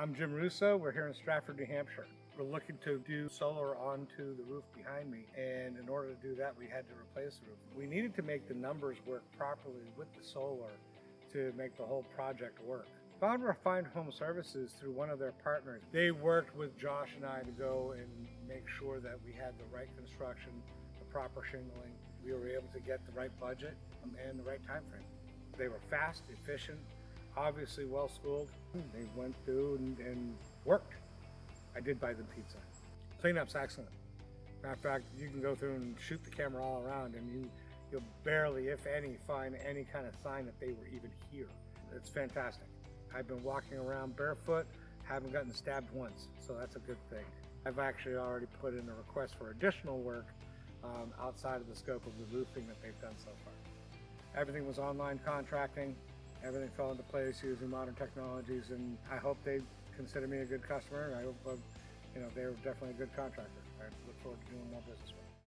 I'm Jim Rousseau. We're here in Stratford, New Hampshire. We're looking to do solar onto the roof behind me, and in order to do that, we had to replace the roof. We needed to make the numbers work properly with the solar to make the whole project work. Found Refined Home Services through one of their partners. They worked with Josh and I to go and make sure that we had the right construction, the proper shingling. We were able to get the right budget and the right time frame. They were fast, efficient, obviously well-schooled. They went through and worked. I did buy them pizza. Cleanup's excellent. Matter of fact, you can go through and shoot the camera all around and you'll barely, if any, find any kind of sign that they were even here. It's fantastic. I've been walking around barefoot, haven't gotten stabbed once, so that's a good thing. I've actually already put in a request for additional work outside of the scope of the roofing that they've done so far. Everything was online contracting. Everything fell into place using modern technologies, and I hope they consider me a good customer. I hope, they're definitely a good contractor. I look forward to doing more business with them.